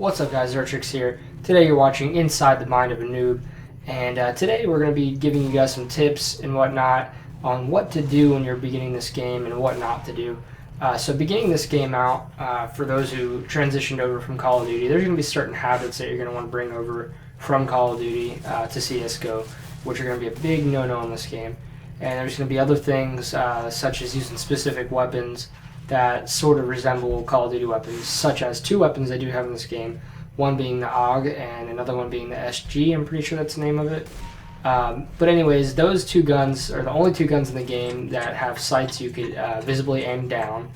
What's up guys, Zertrix here. Today you're watching Inside the Mind of a Noob, and today we're going to be giving you guys some tips and whatnot on what to do when you're beginning this game and what not to do. So beginning this game out, for those who transitioned over from Call of Duty, there's going to be certain habits that you're going to want to bring over from Call of Duty to CSGO, which are going to be a big no-no in this game. And there's going to be other things such as using specific weapons that sort of resemble Call of Duty weapons, such as two weapons I do have in this game, one being the AUG and another one being the SG. I'm pretty sure that's the name of it. But anyways, those two guns are the only two guns in the game that have sights you could visibly aim down,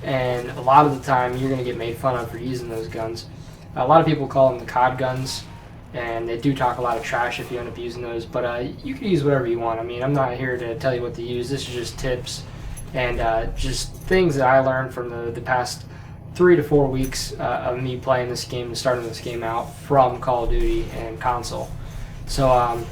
and a lot of the time you're going to get made fun of for using those guns. A lot of people call them the COD guns, and they do talk a lot of trash if you end up using those, but you can use whatever you want. I mean, I'm not here to tell you what to use. This is just tips and just things that I learned from the past 3 to 4 weeks of me playing this game and starting this game out from Call of Duty and console. So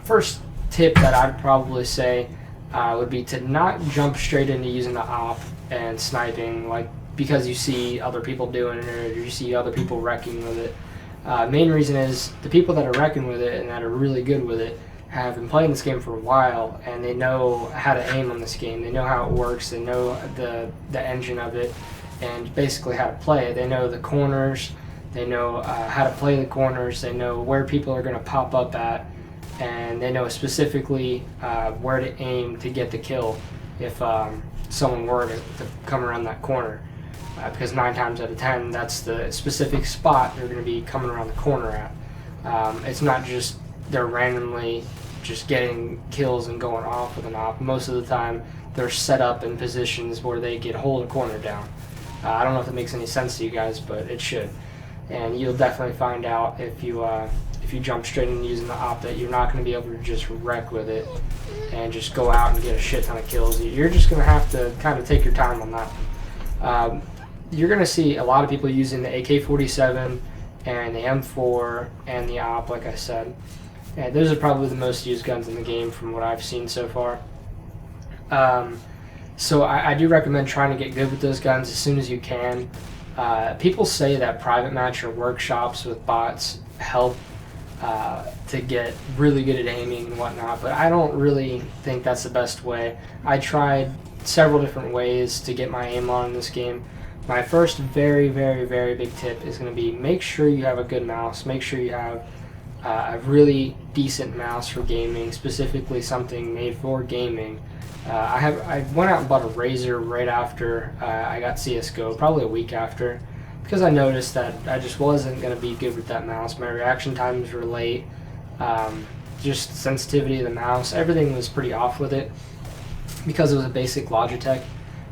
first tip that I'd probably say would be to not jump straight into using the op and sniping, like because you see other people doing it or you see other people wrecking with it. Main reason is the people that are wrecking with it and that are really good with it have been playing this game for a while, and they know how to aim on this game. They know how it works. They know the engine of it, and basically how to play it. They know the corners. They know how to play the corners. They know where people are going to pop up at, and they know specifically where to aim to get the kill if someone were to come around that corner. Because 9 times out of 10, that's the specific spot they're going to be coming around the corner at. It's not just they're randomly just getting kills and going off with an op. Most of the time, they're set up in positions where they could hold a corner down. I don't know if it makes any sense to you guys, but it should. And you'll definitely find out if you jump straight into using the op that you're not going to be able to just wreck with it and just go out and get a shit ton of kills. You're just going to have to kind of take your time on that one. You're going to see a lot of people using the AK-47 and the M4 and the op, like I said. And those are probably the most used guns in the game from what I've seen so far. So I do recommend trying to get good with those guns as soon as you can. People say that private match or workshops with bots help to get really good at aiming and whatnot, but I don't really think that's the best way. I tried several different ways to get my aim on in this game. My first very big tip is going to be make sure you have a good mouse. Make sure you have a really decent mouse for gaming, specifically something made for gaming. I went out and bought a Razer right after I got CSGO, probably a week after, because I noticed that I just wasn't going to be good with that mouse. My reaction times were late, just sensitivity of the mouse, everything was pretty off with it because it was a basic Logitech.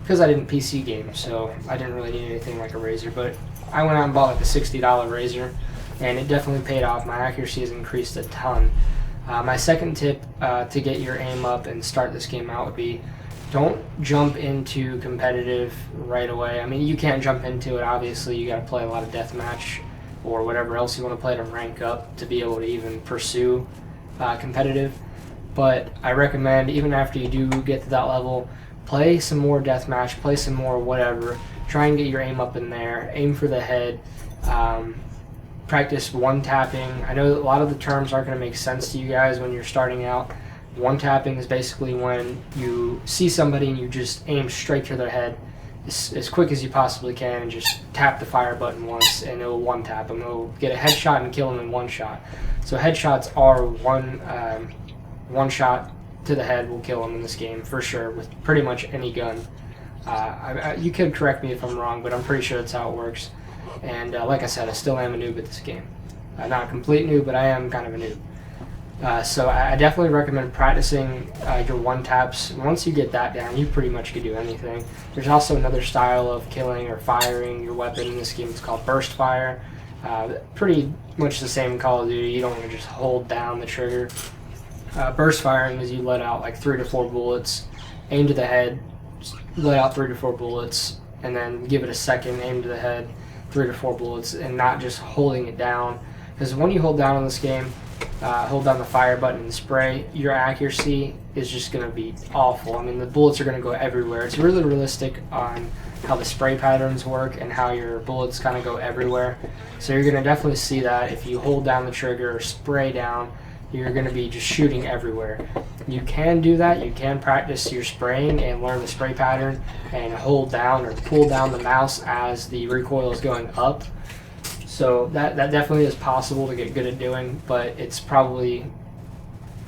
Because I didn't PC game, so I didn't really need anything like a Razer, but I went out and bought like a $60 Razer, and it definitely paid off. My accuracy has increased a ton. My second tip to get your aim up and start this game out would be don't jump into competitive right away. I mean, you can't jump into it, obviously. You got to play a lot of deathmatch or whatever else you want to play to rank up to be able to even pursue competitive. But I recommend, even after you do get to that level, play some more deathmatch, play some more whatever. Try and get your aim up in there. Aim for the head. Practice one tapping. I know that a lot of the terms aren't going to make sense to you guys when you're starting out. One tapping is basically when you see somebody and you just aim straight to their head as quick as you possibly can and just tap the fire button once and it'll one tap them. It'll get a headshot and kill them in one shot. So headshots are one shot to the head will kill them in this game for sure with pretty much any gun. You could correct me if I'm wrong, but I'm pretty sure that's how it works. And like I said, I still am a noob at this game. Not a complete noob, but I am kind of a noob. So I definitely recommend practicing your one taps. Once you get that down, you pretty much can do anything. There's also another style of killing or firing your weapon in this game. It's called burst fire. Pretty much the same in Call of Duty. You don't want to just hold down the trigger. Burst firing is you let out like 3 to 4 bullets, aim to the head, let out 3 to 4 bullets, and then give it a second, aim to the head, 3 to 4 bullets, and not just holding it down. Because when you hold down on this game, hold down the fire button and spray, your accuracy is just going to be awful. I mean, the bullets are going to go everywhere. It's really realistic on how the spray patterns work and how your bullets kind of go everywhere. So you're going to definitely see that if you hold down the trigger or spray down, you're going to be just shooting everywhere. You can do that. You can practice your spraying and learn the spray pattern and hold down or pull down the mouse as the recoil is going up. So that definitely is possible to get good at doing, but it's probably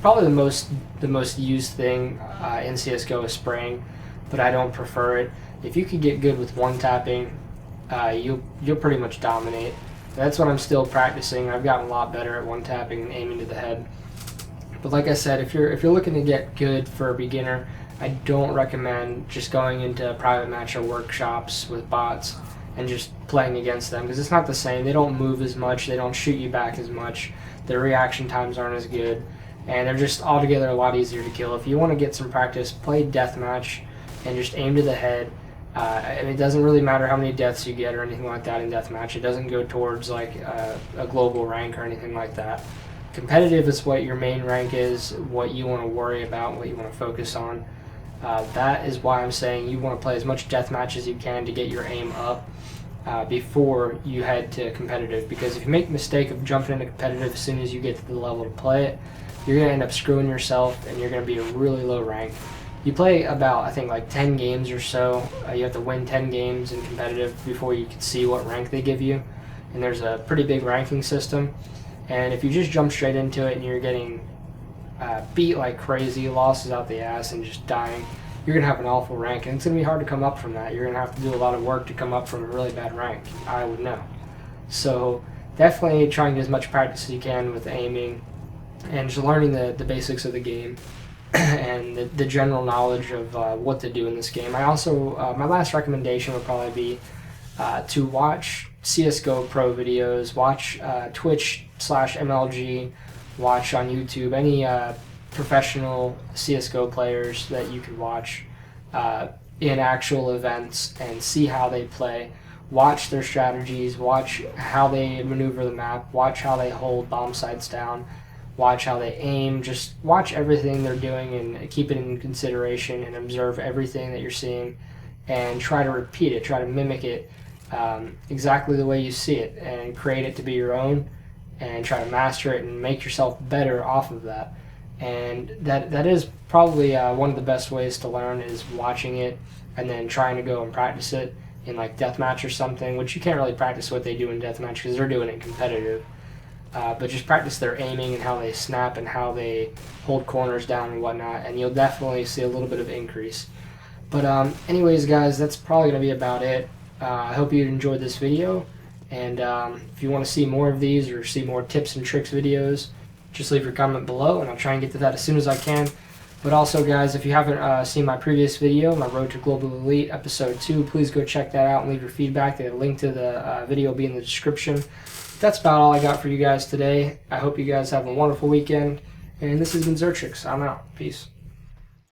the most used thing in CSGO is spraying, but I don't prefer it. If you could get good with one tapping, you'll pretty much dominate. That's what I'm still practicing. I've gotten a lot better at one tapping and aiming to the head. But like I said, if you're looking to get good for a beginner, I don't recommend just going into private match or workshops with bots and just playing against them, because it's not the same. They don't move as much, they don't shoot you back as much, their reaction times aren't as good, and they're just altogether a lot easier to kill. If you want to get some practice, play deathmatch and just aim to the head. And it doesn't really matter how many deaths you get or anything like that in deathmatch. It doesn't go towards like a global rank or anything like that. Competitive is what your main rank is, what you want to worry about, what you want to focus on. That is why I'm saying you want to play as much deathmatch as you can to get your aim up before you head to competitive. Because if you make the mistake of jumping into competitive as soon as you get to the level to play it, you're going to end up screwing yourself and you're going to be a really low rank. You play about, I think, like 10 games or so. You have to win 10 games in competitive before you can see what rank they give you. And there's a pretty big ranking system. And if you just jump straight into it and you're getting beat like crazy, losses out the ass, and just dying, you're going to have an awful rank. And it's going to be hard to come up from that. You're going to have to do a lot of work to come up from a really bad rank, I would know. So definitely try and get as much practice as you can with aiming and just learning the basics of the game. And the general knowledge of what to do in this game. I also, my last recommendation would probably be to watch CSGO pro videos, watch Twitch/MLG, watch on YouTube, any professional CSGO players that you could watch in actual events and see how they play. Watch their strategies, watch how they maneuver the map, watch how they hold bomb sites down, watch how they aim, just watch everything they're doing and keep it in consideration and observe everything that you're seeing and try to repeat it, try to mimic it exactly the way you see it and create it to be your own and try to master it and make yourself better off of that. And that is probably one of the best ways to learn, is watching it and then trying to go and practice it in like deathmatch or something, which you can't really practice what they do in deathmatch because they're doing it competitive. But just practice their aiming and how they snap and how they hold corners down and whatnot, and you'll definitely see a little bit of increase. But anyways, guys, that's probably going to be about it. I hope you enjoyed this video, and if you want to see more of these or see more tips and tricks videos, just leave your comment below, and I'll try and get to that as soon as I can. But also, guys, if you haven't seen my previous video, my Road to Global Elite Episode 2, please go check that out and leave your feedback. The link to the video will be in the description. That's about all I got for you guys today. I hope you guys have a wonderful weekend. And this has been Zertrix. I'm out. Peace.